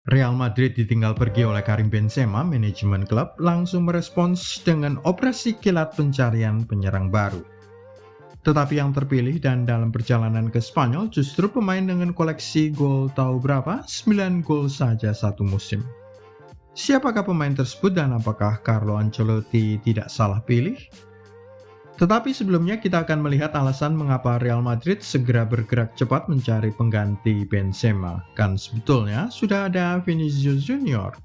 Real Madrid ditinggal pergi oleh Karim Benzema, manajemen klub langsung merespons dengan operasi kilat pencarian penyerang baru. Tetapi yang terpilih dan dalam perjalanan ke Spanyol justru pemain dengan koleksi gol tahu berapa? 9 gol saja satu musim. Siapakah pemain tersebut dan apakah Carlo Ancelotti tidak salah pilih? Tetapi sebelumnya kita akan melihat alasan mengapa Real Madrid segera bergerak cepat mencari pengganti Benzema. Kan sebetulnya sudah ada Vinicius Junior.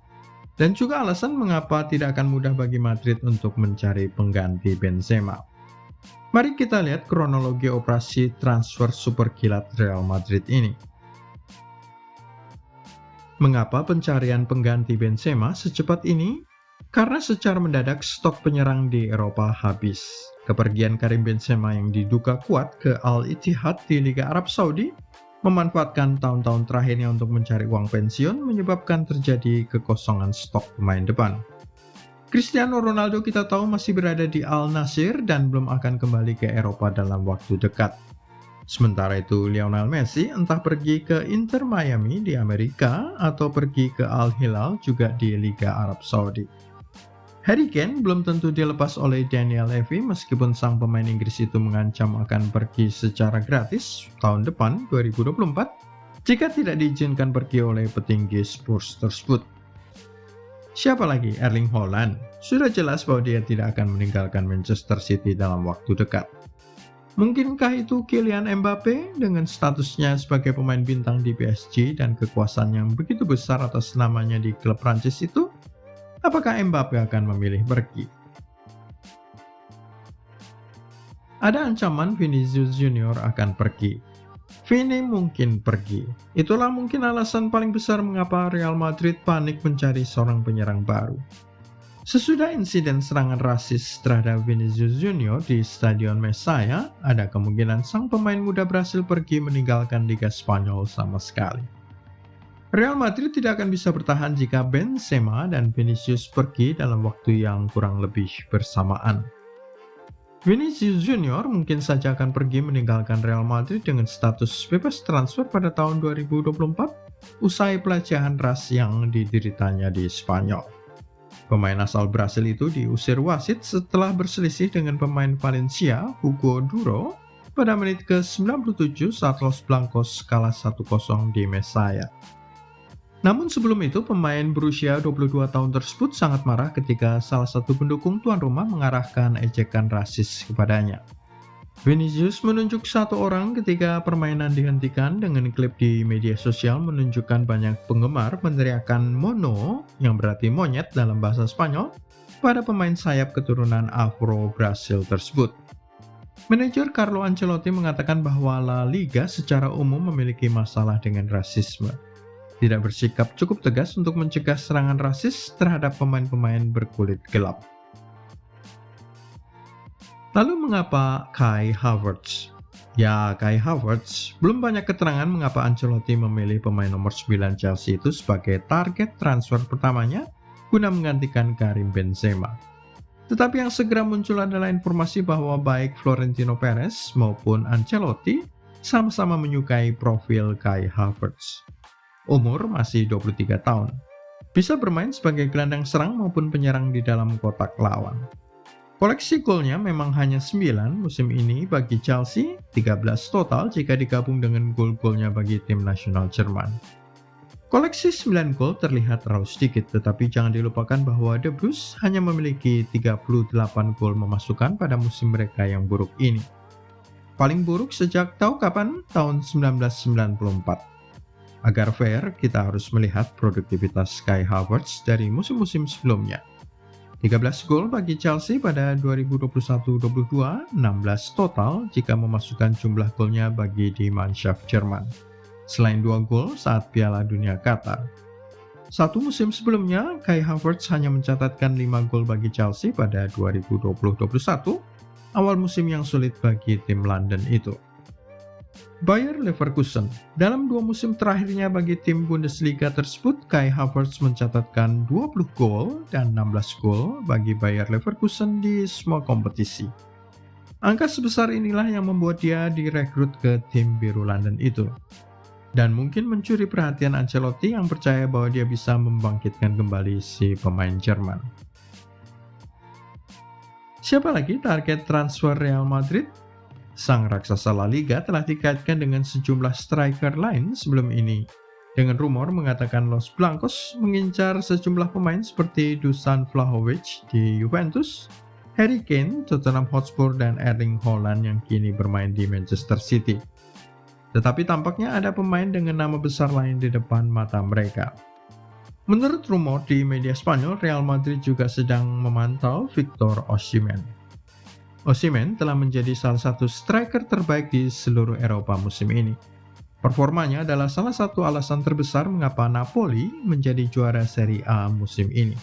Dan juga alasan mengapa tidak akan mudah bagi Madrid untuk mencari pengganti Benzema. Mari kita lihat kronologi operasi transfer super kilat Real Madrid ini. Mengapa pencarian pengganti Benzema secepat ini? Karena secara mendadak stok penyerang di Eropa habis. Kepergian Karim Benzema yang diduga kuat ke Al-Ittihad di Liga Arab Saudi memanfaatkan tahun-tahun terakhirnya untuk mencari uang pensiun menyebabkan terjadi kekosongan stok pemain depan. Cristiano Ronaldo kita tahu masih berada di Al-Nassr dan belum akan kembali ke Eropa dalam waktu dekat. Sementara itu Lionel Messi entah pergi ke Inter Miami di Amerika atau pergi ke Al-Hilal juga di Liga Arab Saudi. Harry Kane belum tentu dilepas oleh Daniel Levy meskipun sang pemain Inggris itu mengancam akan pergi secara gratis tahun depan 2024 jika tidak diizinkan pergi oleh petinggi Spurs tersebut. Siapa lagi? Erling Haaland. Sudah jelas bahwa dia tidak akan meninggalkan Manchester City dalam waktu dekat. Mungkinkah itu Kylian Mbappe dengan statusnya sebagai pemain bintang di PSG dan kekuasaan yang begitu besar atas namanya di klub Prancis itu? Apakah Mbappe akan memilih pergi? Ada ancaman Vinicius Junior akan pergi. Vini mungkin pergi. Itulah mungkin alasan paling besar mengapa Real Madrid panik mencari seorang penyerang baru. Sesudah insiden serangan rasis terhadap Vinicius Junior di Stadion Mestalla, ada kemungkinan sang pemain muda berhasil pergi meninggalkan Liga Spanyol sama sekali. Real Madrid tidak akan bisa bertahan jika Benzema dan Vinicius pergi dalam waktu yang kurang lebih bersamaan. Vinicius Junior mungkin saja akan pergi meninggalkan Real Madrid dengan status bebas transfer pada tahun 2024 usai pelecehan ras yang dideritanya di Spanyol. Pemain asal Brasil itu diusir wasit setelah berselisih dengan pemain Valencia, Hugo Duro, pada menit ke-97 saat Los Blancos kalah 1-0 di Mestalla. Namun sebelum itu, pemain berusia 22 tahun tersebut sangat marah ketika salah satu pendukung tuan rumah mengarahkan ejekan rasis kepadanya. Vinicius menunjuk satu orang ketika permainan dihentikan dengan klip di media sosial menunjukkan banyak penggemar meneriakkan mono, yang berarti monyet dalam bahasa Spanyol, pada pemain sayap keturunan Afro-Brasil tersebut. Manajer Carlo Ancelotti mengatakan bahwa La Liga secara umum memiliki masalah dengan rasisme. Tidak bersikap cukup tegas untuk mencegah serangan rasis terhadap pemain-pemain berkulit gelap. Lalu mengapa Kai Havertz? Ya, Kai Havertz belum banyak keterangan mengapa Ancelotti memilih pemain nomor 9 Chelsea itu sebagai target transfer pertamanya guna menggantikan Karim Benzema. Tetapi yang segera muncul adalah informasi bahwa baik Florentino Perez maupun Ancelotti sama-sama menyukai profil Kai Havertz. Umur masih 23 tahun. Bisa bermain sebagai gelandang serang maupun penyerang di dalam kotak lawan. Koleksi golnya memang hanya 9 musim ini bagi Chelsea, 13 total jika digabung dengan gol-golnya bagi tim nasional Jerman. Koleksi 9 gol terlihat terlalu sedikit, tetapi jangan dilupakan bahwa The Blues hanya memiliki 38 gol memasukkan pada musim mereka yang buruk ini. Paling buruk sejak tahu kapan? Tahun 1994. Agar fair, kita harus melihat produktivitas Kai Havertz dari musim-musim sebelumnya. 13 gol bagi Chelsea pada 2021-22, 16 total jika memasukkan jumlah golnya bagi Die Mannschaft Jerman. Selain 2 gol saat Piala Dunia Qatar. Satu musim sebelumnya, Kai Havertz hanya mencatatkan 5 gol bagi Chelsea pada 2020-21, awal musim yang sulit bagi tim London itu. Bayer Leverkusen. Dalam 2 musim terakhirnya bagi tim Bundesliga tersebut, Kai Havertz mencatatkan 20 gol dan 16 gol bagi Bayer Leverkusen di semua kompetisi. Angka sebesar inilah yang membuat dia direkrut ke tim biru London itu. dan mungkin mencuri perhatian Ancelotti yang percaya bahwa dia bisa membangkitkan kembali si pemain Jerman. Siapa lagi target transfer Real Madrid? Sang raksasa La Liga telah dikaitkan dengan sejumlah striker lain sebelum ini, dengan rumor mengatakan Los Blancos mengincar sejumlah pemain seperti Dusan Vlahovic di Juventus, Harry Kane, Tottenham Hotspur, dan Erling Haaland yang kini bermain di Manchester City. Tetapi tampaknya ada pemain dengan nama besar lain di depan mata mereka. Menurut rumor di media Spanyol, Real Madrid juga sedang memantau Victor Osimhen. Osimhen telah menjadi salah satu striker terbaik di seluruh Eropa musim ini. Performanya adalah salah satu alasan terbesar mengapa Napoli menjadi juara Serie A musim ini.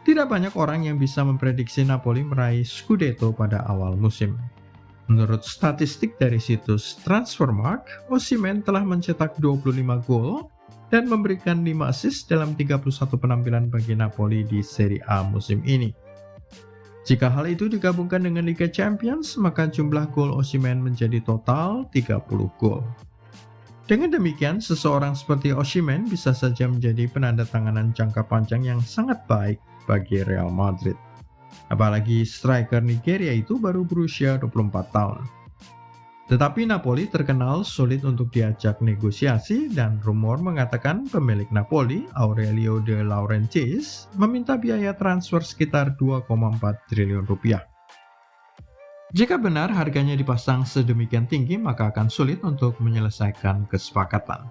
Tidak banyak orang yang bisa memprediksi Napoli meraih Scudetto pada awal musim. Menurut statistik dari situs Transfermarkt, Osimhen telah mencetak 25 gol dan memberikan 5 assist dalam 31 penampilan bagi Napoli di Serie A musim ini. Jika hal itu digabungkan dengan Liga Champions, maka jumlah gol Osimhen menjadi total 30 gol. Dengan demikian, seseorang seperti Osimhen bisa saja menjadi penandatanganan jangka panjang yang sangat baik bagi Real Madrid. Apalagi striker Nigeria itu baru berusia 24 tahun. Tetapi Napoli terkenal sulit untuk diajak negosiasi dan rumor mengatakan pemilik Napoli, Aurelio De Laurentiis, meminta biaya transfer sekitar 2,4 triliun rupiah. Jika benar harganya dipasang sedemikian tinggi, maka akan sulit untuk menyelesaikan kesepakatan.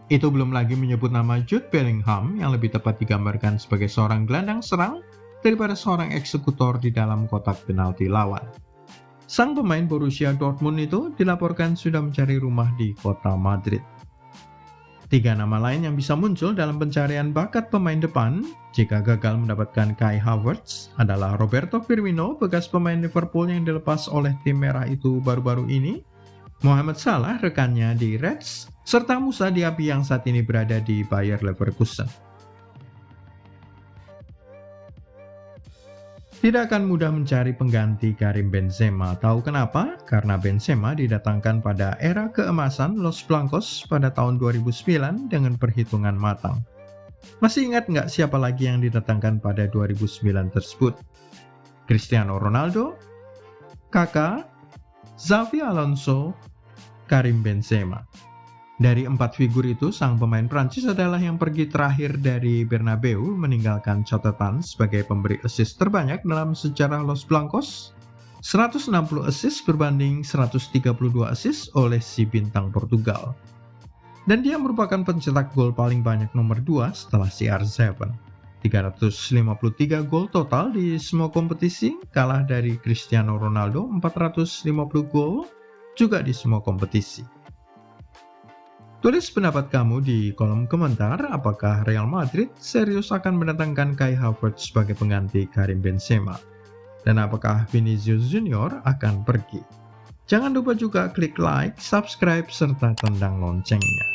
Itu belum lagi menyebut nama Jude Bellingham yang lebih tepat digambarkan sebagai seorang gelandang serang daripada seorang eksekutor di dalam kotak penalti lawan. Sang pemain Borussia Dortmund itu dilaporkan sudah mencari rumah di kota Madrid. 3 nama lain yang bisa muncul dalam pencarian bakat pemain depan jika gagal mendapatkan Kai Havertz adalah Roberto Firmino, bekas pemain Liverpool yang dilepas oleh tim merah itu baru-baru ini, Mohamed Salah rekannya di Reds, serta Musa Diaby yang saat ini berada di Bayer Leverkusen. Tidak akan mudah mencari pengganti Karim Benzema. Tahu kenapa? Karena Benzema didatangkan pada era keemasan Los Blancos pada tahun 2009 dengan perhitungan matang. Masih ingat nggak siapa lagi yang didatangkan pada 2009 tersebut? Cristiano Ronaldo, Kaká, Xavi Alonso, Karim Benzema. Dari 4 figur itu, sang pemain Prancis adalah yang pergi terakhir dari Bernabeu, meninggalkan catatan sebagai pemberi assist terbanyak dalam sejarah Los Blancos, 160 assist berbanding 132 assist oleh si bintang Portugal. Dan dia merupakan pencetak gol paling banyak nomor 2 setelah CR7. 353 gol total di semua kompetisi, kalah dari Cristiano Ronaldo 450 gol juga di semua kompetisi. Tulis pendapat kamu di kolom komentar, apakah Real Madrid serius akan mendatangkan Kai Havertz sebagai pengganti Karim Benzema? Dan apakah Vinicius Junior akan pergi? Jangan lupa juga klik like, subscribe, serta tendang loncengnya.